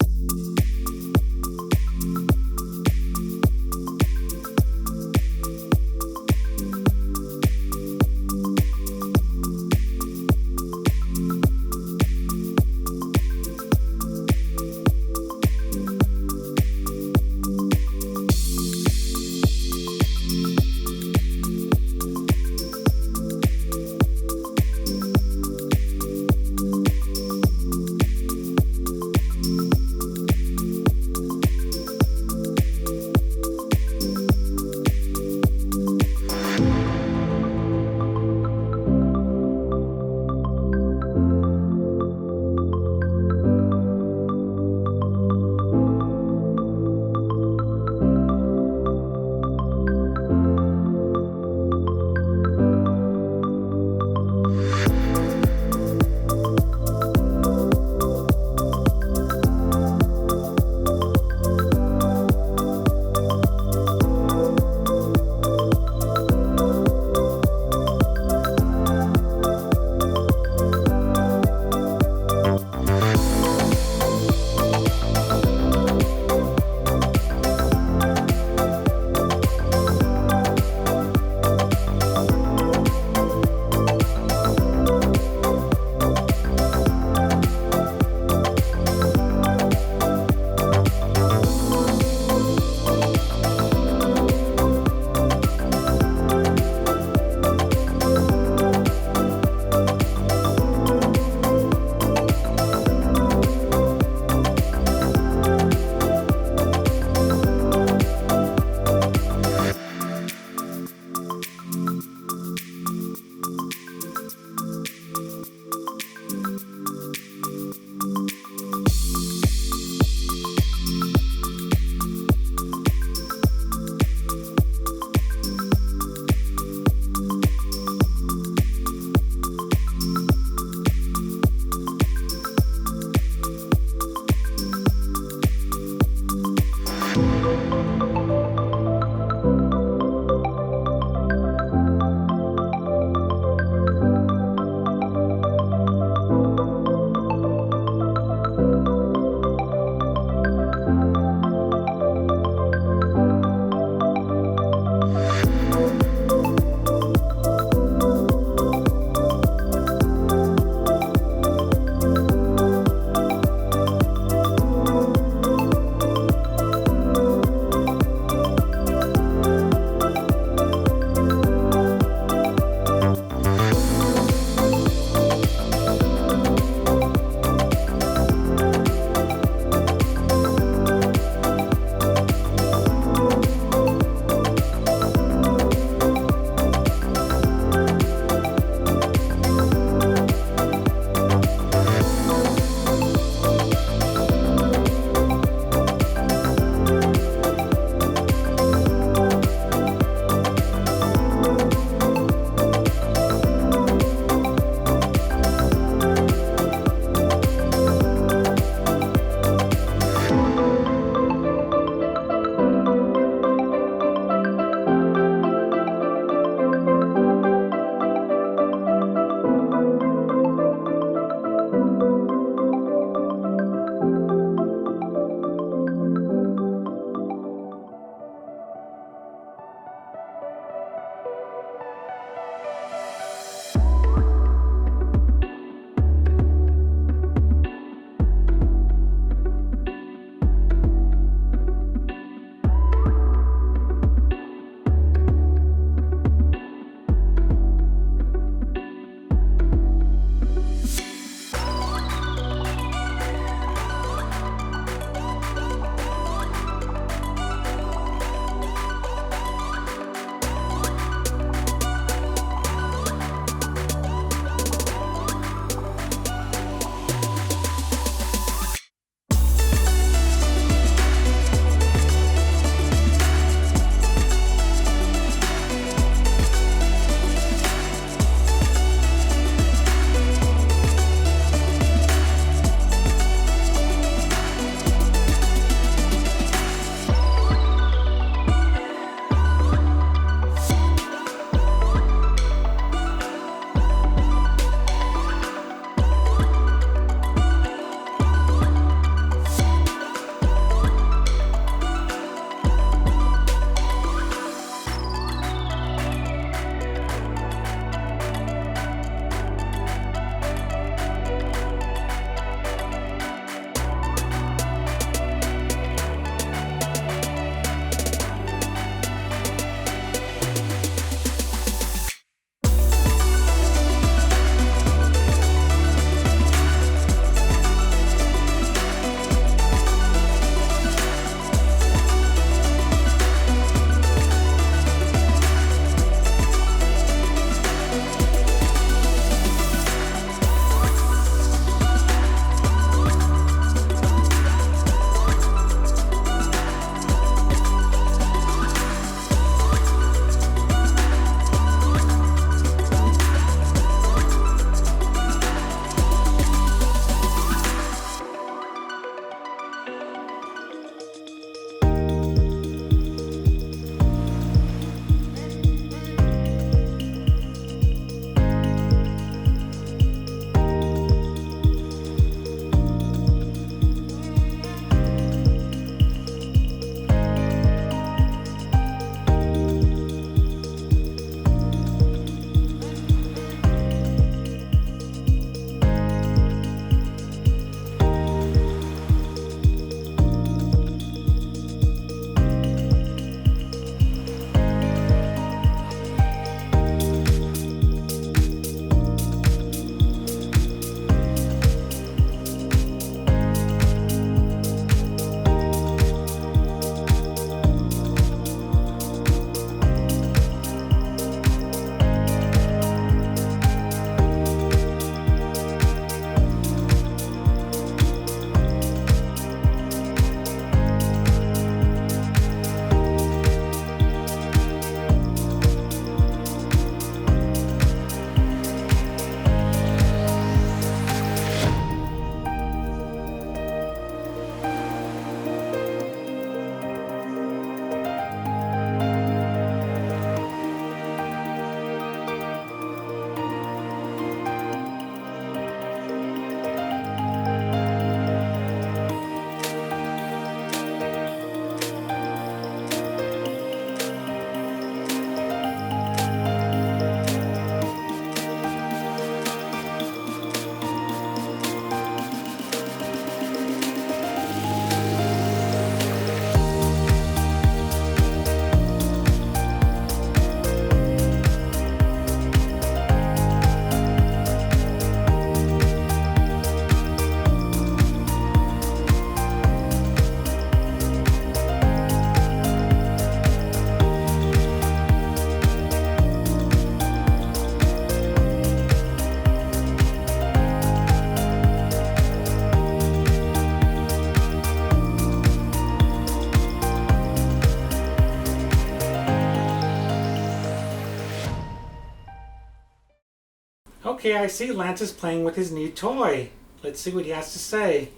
Okay, I see Lance is playing with his new toy. Let's see what he has to say.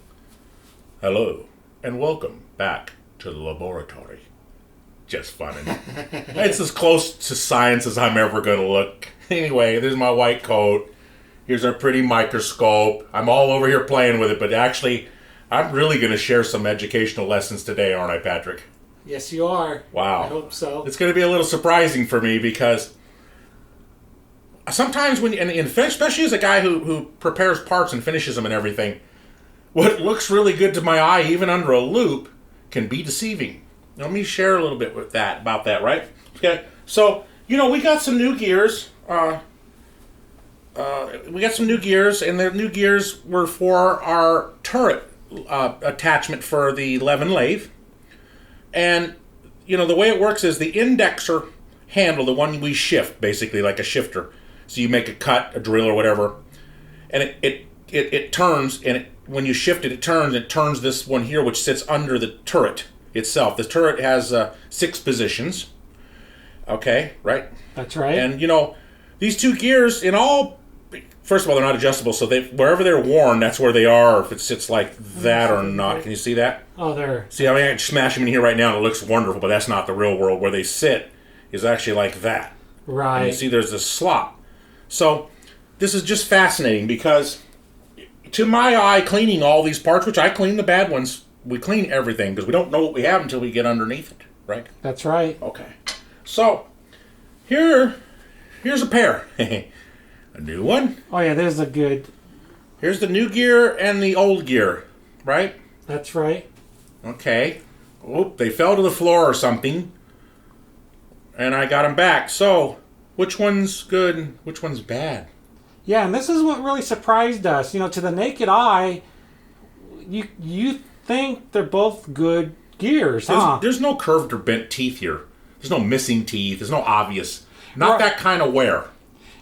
Hello, and welcome back to the laboratory. Just funny. It's as close to science as I'm ever going to look. Anyway, there's my white coat. Here's our pretty microscope. I'm all over here playing with it, but actually, I'm really going to share some educational lessons today, aren't I, Patrick? Yes, you are. Wow. I hope so. It's going to be a little surprising for me because sometimes when, and especially as a guy who prepares parts and finishes them and everything, what looks really good to my eye, even under a loupe, can be deceiving. Let me share a little bit about that, right? Okay. So, we got some new gears. We got some new gears, and the new gears were for our turret attachment for the Levin Lathe. And, the way it works is the indexer handle, the one we shift, basically, like a shifter. So you make a cut, a drill, or whatever, and it turns, and when you shift it, it turns this one here, which sits under the turret itself. The turret has 6 positions. Okay, right? That's right. And, these 2 gears, first of all, they're not adjustable, so wherever they're worn, that's where they are, if it sits like that or not. Can you see that? Oh, there. See, I can smash them in here right now, and it looks wonderful, but that's not the real world. Where they sit is actually like that. Right. And you see there's this slot. So this is just fascinating because, to my eye, cleaning all these parts, which I clean the bad ones, we clean everything because we don't know what we have until we get underneath it, right? That's right. Okay. So here's a pair. A new one. Oh, yeah, there's a good... Here's the new gear and the old gear, right? That's right. Okay. Oop, they fell to the floor or something. And I got them back. So, which one's good and which one's bad? Yeah, and this is what really surprised us. To the naked eye, you think they're both good gears, huh? There's no curved or bent teeth here. There's no missing teeth. There's no obvious. Not Right. that kind of wear.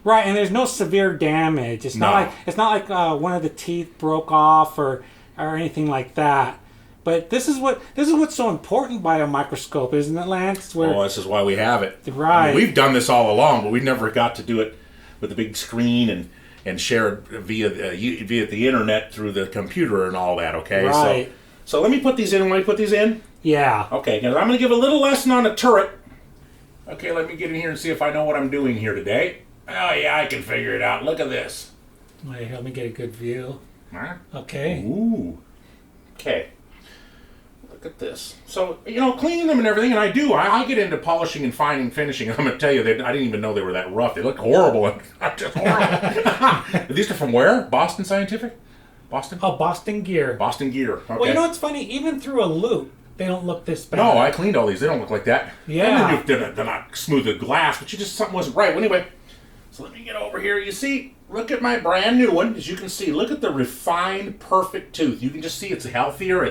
Right, and there's no severe damage. It's not like one of the teeth broke off or anything like that. But this is what's so important by a microscope, isn't it, Lance? Well, this is why we have it. Right. I mean, we've done this all along, but we never got to do it with a big screen and share it via the internet through the computer and all that. Okay. Right. So let me put these in. Want me to put these in? Yeah. Okay. Now I'm going to give a little lesson on the turret. Okay. Let me get in here and see if I know what I'm doing here today. Oh yeah, I can figure it out. Look at this. Wait, let me get a good view. Huh? Okay. Ooh. Okay. Look at this. So, cleaning them and everything, and I do. I get into polishing and finishing. I'm going to tell you, I didn't even know they were that rough. They look horrible. Just horrible. These are from where? Boston Scientific? Boston? Oh, Boston Gear. Boston Gear. Okay. Well, what's funny? Even through a loop, they don't look this bad. No, I cleaned all these. They don't look like that. Yeah. And they're not smooth as glass, but something wasn't right. Well, anyway, so let me get over here. You see, look at my brand new one. As you can see, look at the refined, perfect tooth. You can just see it's healthier.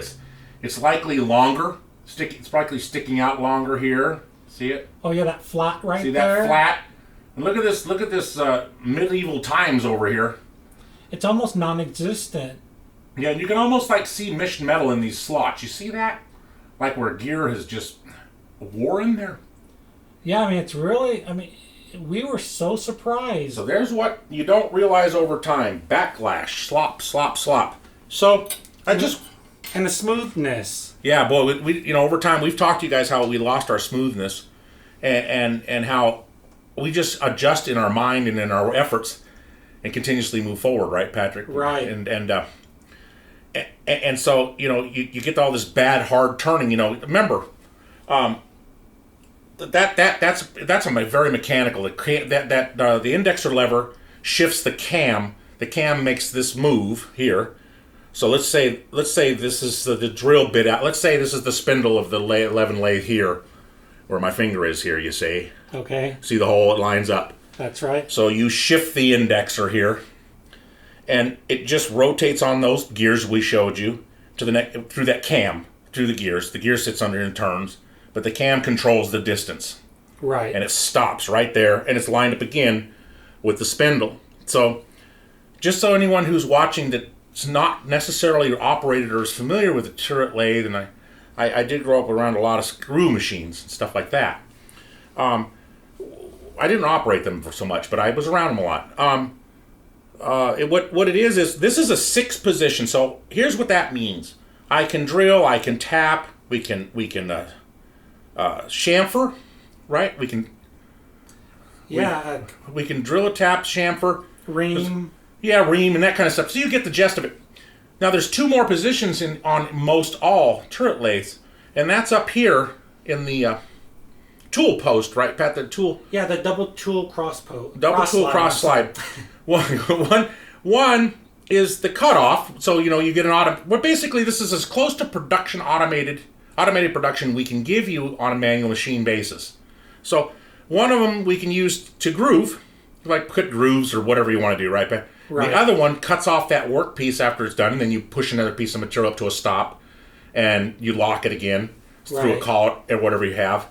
It's likely longer. It's likely sticking out longer here. See it? Oh yeah, that flat right there. See that flat? And look at this. Look at this medieval times over here. It's almost non-existent. Yeah, and you can almost see meshed metal in these slots. You see that? Like where gear has just wore in there. Yeah, it's really. We were so surprised. So there's what you don't realize over time: backlash, slop, slop, slop. So and the smoothness. Yeah, boy, we over time we've talked to you guys how we lost our smoothness, and how we just adjust in our mind and in our efforts, and continuously move forward, right, Patrick? Right. And so you get all this bad hard turning. Remember, that's a very mechanical. The indexer lever shifts the cam. The cam makes this move here. So let's say this is the drill bit out. Let's say this is the spindle of the Levin lathe here, where my finger is here. You see? Okay. See the hole? It lines up. That's right. So you shift the indexer here, and it just rotates on those gears we showed you to the through that cam, through the gears. The gear sits under and turns, but the cam controls the distance. Right. And it stops right there, and it's lined up again with the spindle. So just so anyone who's watching that's not necessarily operated or is familiar with the turret lathe, and I did grow up around a lot of screw machines and stuff like that. I didn't operate them for so much, but I was around them a lot. what it is this is a 6 position. So here's what that means. I can drill, I can tap, we can chamfer, right? We can drill a tap, chamfer, ream. Yeah, ream and that kind of stuff. So you get the gist of it. Now there's 2 more positions on most all turret lathes, and that's up here in the tool post, right, Pat? The tool. Yeah, the double tool cross post. Double tool cross slide. One is the cutoff. So you get an Well, basically, this is as close to production automated production we can give you on a manual machine basis. So one of them we can use to groove, like put grooves or whatever you want to do, right, Pat? Right. The other one cuts off that work piece after it's done, and then you push another piece of material up to a stop, and you lock it again through a collet or whatever you have,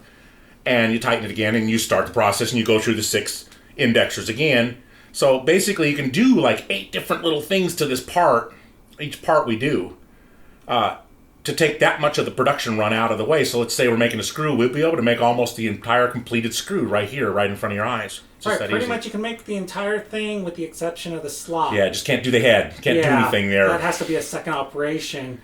and you tighten it again, and you start the process, and you go through the 6 indexers again. So basically, you can do like 8 different little things to this part, each part we do, to take that much of the production run out of the way. So let's say we're making a screw, we'll be able to make almost the entire completed screw right here, right in front of your eyes. Right, pretty much you can make the entire thing with the exception of the slot. Yeah, just can't do the head. Can't do anything there. That has to be a second operation.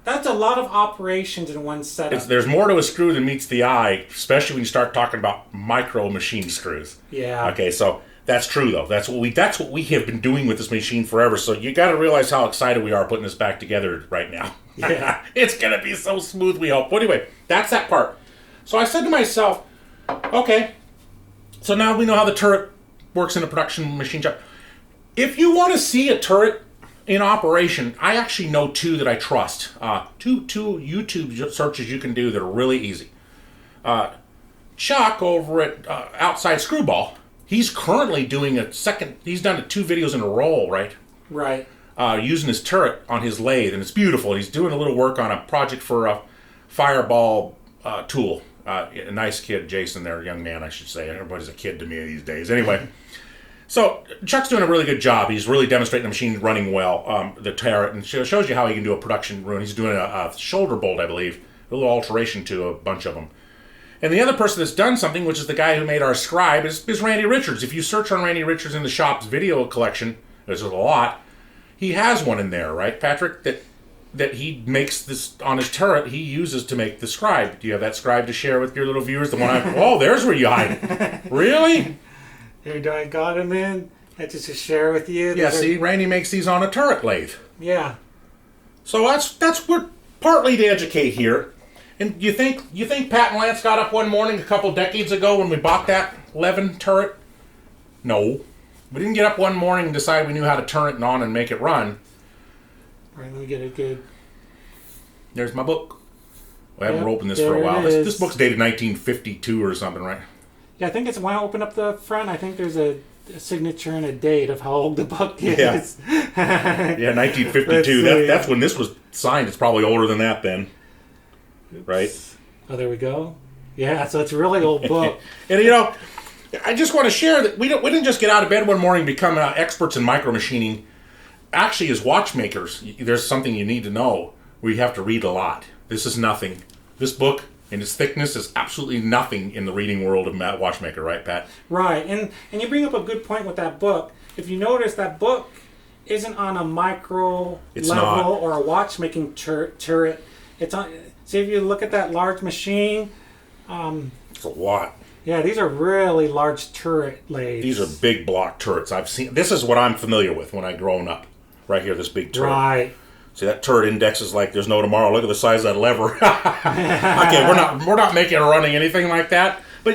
That's a lot of operations in one setup. There's more to a screw than meets the eye, especially when you start talking about micro machine screws. Yeah. Okay, so that's true though. That's what we have been doing with this machine forever. So you got to realize how excited we are putting this back together right now. Yeah. It's gonna be so smooth, we hope. But anyway, that's that part. So I said to myself, okay, so now we know how the turret works in a production machine shop. If you want to see a turret in operation, I actually know 2 that I trust. Two YouTube searches you can do that are really easy. Chuck over at OutsideScrewball, he's currently doing he's done 2 videos in a row, right? Right. Using his turret on his lathe, and it's beautiful. He's doing a little work on a project for a fireball tool. A nice kid, Jason there, young man, I should say. Everybody's a kid to me these days. Anyway, so Chuck's doing a really good job. He's really demonstrating the machine running well, the turret, and shows you how he can do a production run. He's doing a shoulder bolt, I believe, a little alteration to a bunch of them. And the other person that's done something, which is the guy who made our scribe, is Randy Richards. If you search on Randy Richards in the shop's video collection, there's a lot. He has one in there, right, Patrick? That he makes this on his turret. He uses to make the scribe. Do you have that scribe to share with your little viewers? The one oh, there's where you hide it. Really? Here, I got him in. I just to share with you. Yeah. See, Randy makes these on a turret lathe. Yeah. So that's we're partly to educate here. And you think Pat and Lance got up one morning a couple decades ago when we bought that Levin turret? No. We didn't get up one morning and decide we knew how to turn it on and make it run. All right, let me get it good. There's my book. We haven't opened this for a while. This book's dated 1952 or something, right? Yeah, I think it's when I open up the front, I think there's a signature and a date of how old the book is. Yeah, 1952. That's when this was signed. It's probably older than that then. Oops. Right? Oh, there we go. Yeah, so it's a really old book. And I just want to share that we didn't just get out of bed one morning and become experts in micro machining. Actually, as watchmakers, there's something you need to know. We have to read a lot. This is nothing. This book and its thickness is absolutely nothing in the reading world of watchmaker, right, Pat? Right, and you bring up a good point with that book. If you notice, that book isn't on a micro level or a watchmaking turret. It's on. See, if you look at that large machine, it's a lot. Yeah, these are really large turret lathes. These are big block turrets. I've seen. This is what I'm familiar with when I grown up. Right here, this big turret. Right. See, that turret index is like there's no tomorrow. Look at the size of that lever. Okay, we're not making or running anything like that. But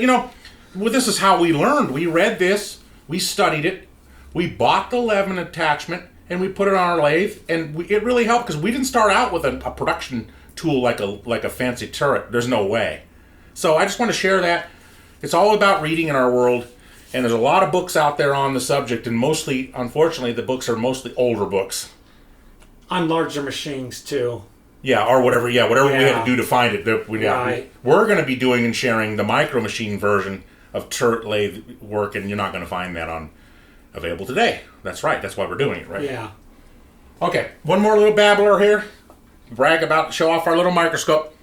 this is how we learned. We read this, we studied it, we bought the Levin attachment, and we put it on our lathe, and it really helped because we didn't start out with a production tool like a fancy turret. There's no way. So I just want to share that. It's all about reading in our world, and there's a lot of books out there on the subject, and mostly, unfortunately, the books are mostly older books. On larger machines, too. Yeah, or whatever. Yeah, whatever we had to do to find it. Right. We're going to be doing and sharing the micro machine version of turret lathe work, and you're not going to find that available today. That's right. That's why we're doing it, right? Yeah. Okay, one more little babbler here. Show off our little microscope.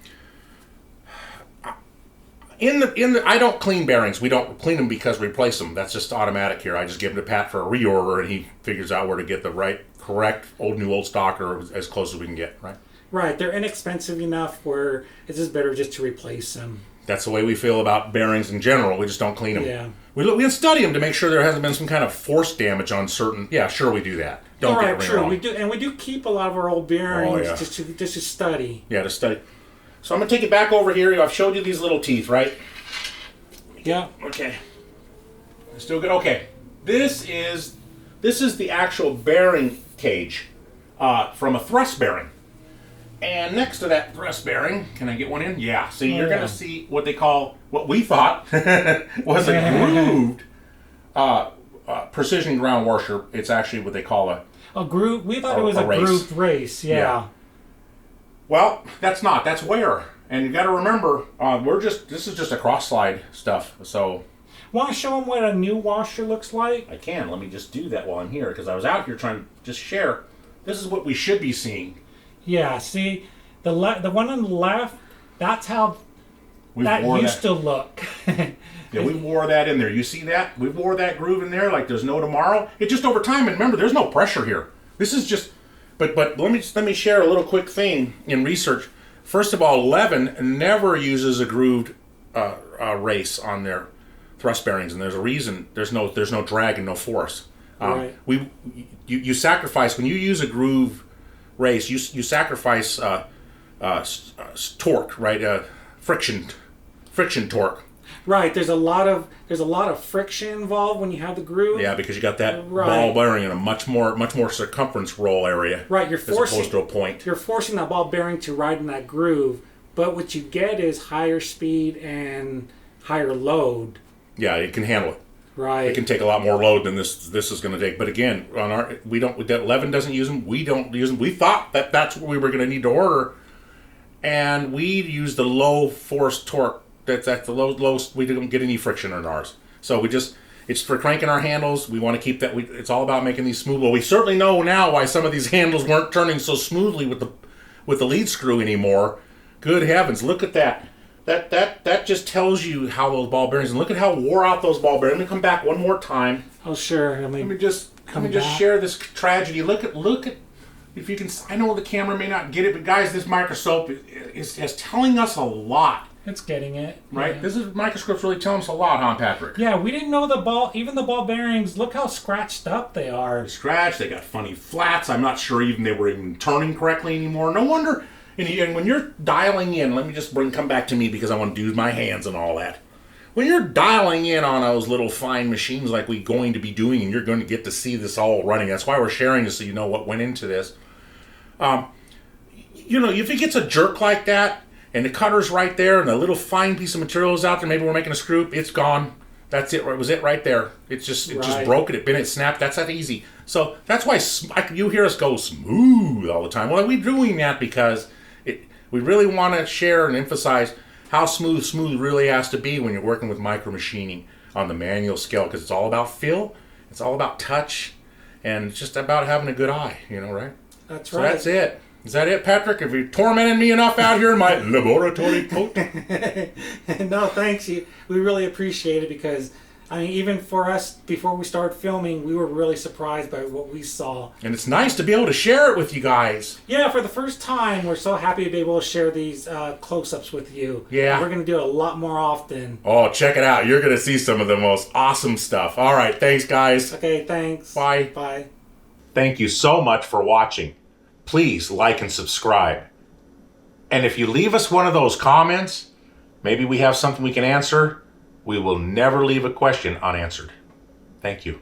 I don't clean bearings. We don't clean them because we replace them. That's just automatic here. I just give them to Pat for a reorder, and he figures out where to get the correct old stock, or as close as we can get, right? Right. They're inexpensive enough where it's just better just to replace them. That's the way we feel about bearings in general. We just don't clean them. Yeah. We study them to make sure there hasn't been some kind of force damage on certain. Yeah, sure we do that. Don't get me wrong. We do, and we do keep a lot of our old bearings yeah. just to study. Yeah, to study. So I'm gonna take it back over here. I've showed you these little teeth, right? Yeah. Okay. Still good. Okay. This is the actual bearing cage from a thrust bearing. And next to that thrust bearing, can I get one in? Yeah. See, you're gonna see what we thought was a grooved precision ground washer. It's actually what they call a groove. We thought it was a grooved race. Yeah. Well, that's not. That's wear. And you got to remember, this is just a cross slide stuff. So, want to show them what a new washer looks like? I can. Let me just do that while I'm here, because I was out here trying to just share. This is what we should be seeing. Yeah. See, the one on the left. That's how that used to look. Yeah, we wore that in there. You see that? We wore that groove in there like there's no tomorrow. It just over time. And remember, there's no pressure here. This is just. But let me share a little quick thing in research. First of all, Levin never uses a grooved race on their thrust bearings, and there's a reason. There's no drag and no force. Right. You sacrifice when you use a groove race. You sacrifice torque, right? Friction torque. Right. There's a lot of friction involved when you have the groove. Yeah, because you got that ball bearing in a much more circumference roll area. Right. As opposed to a point. You're forcing that ball bearing to ride in that groove, but what you get is higher speed and higher load. Yeah, it can handle it. Right. It can take a lot more load than this is going to take. But again, Levin doesn't use them. We don't use them. We thought that's what we were going to need to order, and we use the low force torque. That's the lowest. We don't get any friction in ours. So it's for cranking our handles. We want to keep that. It's all about making these smooth. Well, we certainly know now why some of these handles weren't turning so smoothly with the lead screw anymore. Good heavens! Look at that. That just tells you how those ball bearings. And look at how wore out those ball bearings. Let me come back one more time. Oh sure. Let me just share this tragedy. Look at. If you can, I know the camera may not get it, but guys, this microscope is telling us a lot. It's getting it. Right? Yeah. This microscope's really telling us a lot, huh, Patrick? Yeah, we didn't know even the ball bearings, look how scratched up they are. They're scratched, they got funny flats. I'm not sure they were even turning correctly anymore. No wonder. And when you're dialing in, let me just come back to me because I want to do my hands and all that. When you're dialing in on those little fine machines like we're going to be doing, and you're going to get to see this all running, that's why we're sharing this so you know what went into this. If it gets a jerk like that, and the cutter's right there, and the little fine piece of material is out there, maybe we're making a screw, it's gone. That's it. It was it right there. It just broke it. It bent, it snapped. That's that easy. So that's why you hear us go smooth all the time. Well, we're doing that because we really want to share and emphasize how smooth really has to be when you're working with micro machining on the manual scale, because it's all about feel, it's all about touch, and it's just about having a good eye, right? That's so right. That's it. Is that it, Patrick? Have you tormented me enough out here in my laboratory coat? No, thanks. We really appreciate it because, even for us, before we started filming, we were really surprised by what we saw. And it's nice to be able to share it with you guys. Yeah, for the first time, we're so happy to be able to share these close-ups with you. Yeah. We're going to do it a lot more often. Oh, check it out. You're going to see some of the most awesome stuff. All right, thanks, guys. Okay, thanks. Bye. Bye. Thank you so much for watching. Please like and subscribe. And if you leave us one of those comments, maybe we have something we can answer. We will never leave a question unanswered. Thank you.